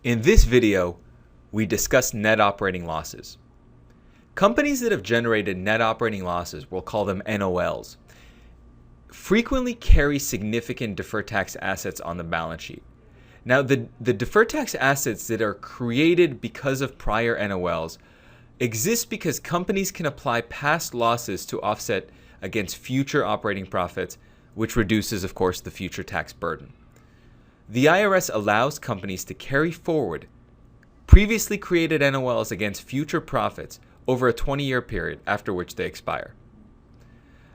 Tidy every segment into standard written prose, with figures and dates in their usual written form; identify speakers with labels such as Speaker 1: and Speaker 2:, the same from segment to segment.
Speaker 1: In this video, we discuss net operating losses. Companies that have generated net operating losses, we'll call them NOLs, frequently carry significant deferred tax assets on the balance sheet. Now, the deferred tax assets that are created because of prior NOLs exist because companies can apply past losses to offset against future operating profits, which reduces, of course, the future tax burden. The IRS allows companies to carry forward previously created NOLs against future profits over a 20-year period, after which they expire.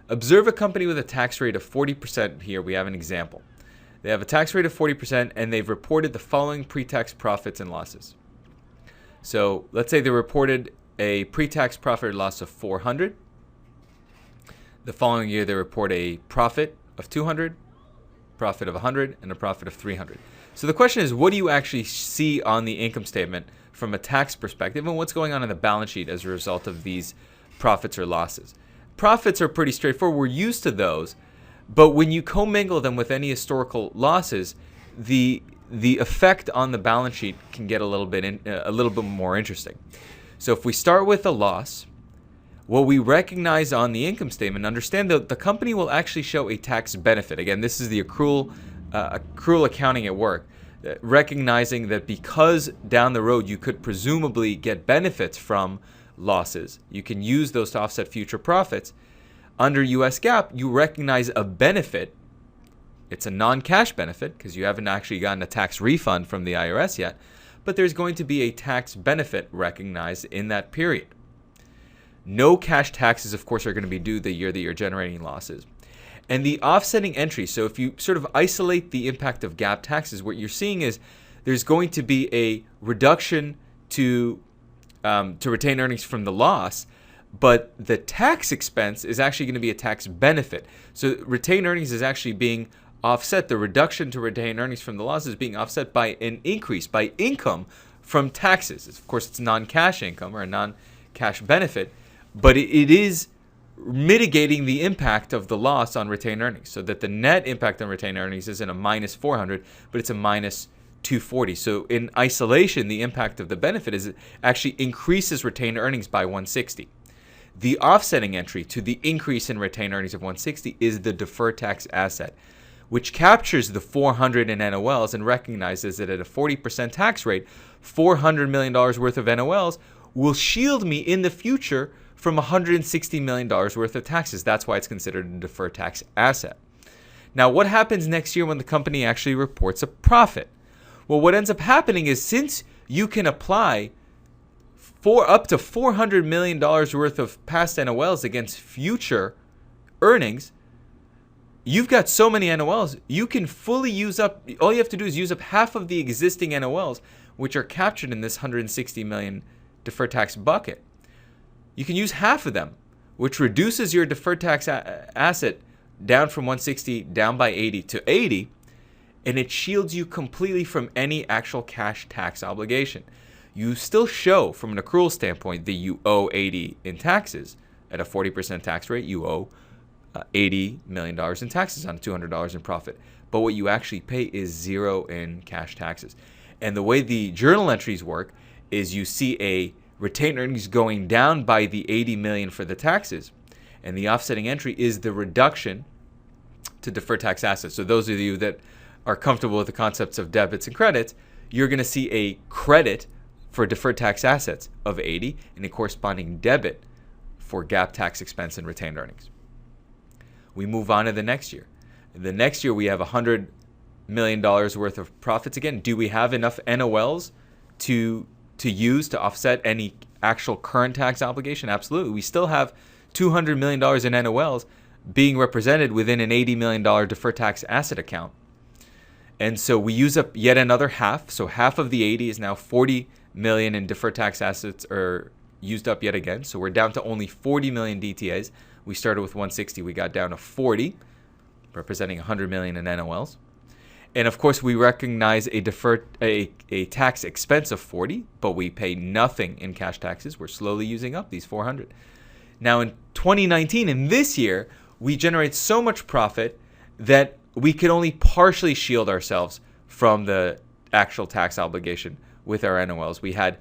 Speaker 1: Observe a company with a tax rate of 40%. Here we have an example. They have a tax rate of 40% and they've reported the following pre-tax profits and losses. So let's say they reported a pre-tax profit or loss of 400. The following year they report a profit of 200, profit of 100, and a profit of 300. So the question is, what do you actually see on the income statement from a tax perspective, and what's going on in the balance sheet as a result of these profits or losses? Profits are pretty straightforward. We're used to those, but when you commingle them with any historical losses, the effect on the balance sheet can get a little bit more interesting. So if we start with a loss, what we recognize on the income statement, understand that the company will actually show a tax benefit. Again, this is the accrual accounting at work, recognizing that because down the road you could presumably get benefits from losses, you can use those to offset future profits. Under US GAAP, you recognize a benefit. It's a non-cash benefit because you haven't actually gotten a tax refund from the IRS yet, but there's going to be a tax benefit recognized in that period. No cash taxes, of course, are going to be due the year that you're generating losses. And the offsetting entry, so if you sort of isolate the impact of GAAP taxes, what you're seeing is there's going to be a reduction to retained earnings from the loss, but the tax expense is actually going to be a tax benefit. So retained earnings is actually being offset. The reduction to retained earnings from the loss is being offset by an increase, by income from taxes. Of course, it's non-cash income or a non-cash benefit, but it is mitigating the impact of the loss on retained earnings, so that the net impact on retained earnings isn't a minus 400, but it's a minus 240. So in isolation, the impact of the benefit is it actually increases retained earnings by 160. The offsetting entry to the increase in retained earnings of 160 is the deferred tax asset, which captures the 400 in NOLs and recognizes that at a 40% tax rate, $400 million worth of NOLs will shield me in the future from $160 million worth of taxes. That's why it's considered a deferred tax asset. Now, what happens next year when the company actually reports a profit? Well, what ends up happening is, since you can apply for up to $400 million worth of past NOLs against future earnings, you've got so many NOLs, you can fully use up, all you have to do is use up half of the existing NOLs, which are captured in this $160 million deferred tax bucket. You can use half of them, which reduces your deferred tax asset down from 160 down by 80 to 80, and it shields you completely from any actual cash tax obligation. You still show, from an accrual standpoint, that you owe 80 in taxes. At a 40% tax rate, you owe $80 million in taxes on $200 in profit. But what you actually pay is zero in cash taxes. And the way the journal entries work is you see a retained earnings going down by the $80 million for the taxes, and the offsetting entry is the reduction to deferred tax assets. So those of you that are comfortable with the concepts of debits and credits, you're going to see a credit for deferred tax assets of 80 and a corresponding debit for GAAP tax expense and retained earnings. We move on to the next year. The next year we have $100 million worth of profits again. Do we have enough NOLs to use to offset any actual current tax obligation? Absolutely. We still have $200 million in NOLs being represented within an $80 million deferred tax asset account. And so we use up yet another half. So half of the 80 is now 40 million in deferred tax assets are used up yet again. So we're down to only 40 million DTAs. We started with 160. We got down to 40, representing 100 million in NOLs. And of course, we recognize a tax expense of 40, but we pay nothing in cash taxes. We're slowly using up these 400. Now in 2019, in this year, we generate so much profit that we could only partially shield ourselves from the actual tax obligation with our NOLs. We had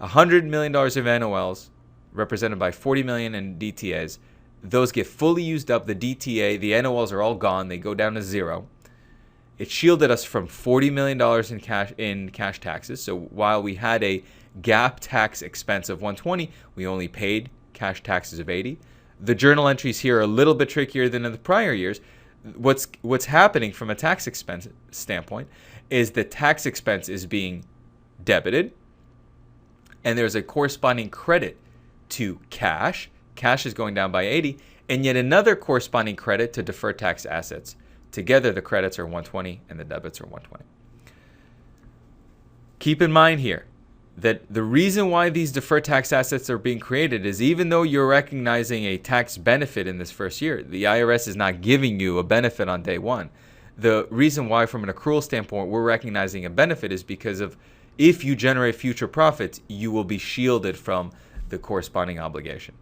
Speaker 1: $100 million of NOLs represented by $40 million in DTAs. Those get fully used up. The DTA, the NOLs are all gone. They go down to zero. It shielded us from $40 million in cash taxes. So while we had a GAAP tax expense of $120, we only paid cash taxes of $80. The journal entries here are a little bit trickier than in the prior years. What's happening from a tax expense standpoint is the tax expense is being debited, and there's a corresponding credit to cash. Cash is going down by 80, and yet another corresponding credit to deferred tax assets. Together, the credits are 120 and the debits are 120. Keep in mind here that the reason why these deferred tax assets are being created is even though you're recognizing a tax benefit in this first year, the IRS is not giving you a benefit on day one. The reason why from an accrual standpoint we're recognizing a benefit is because of if you generate future profits, you will be shielded from the corresponding obligation.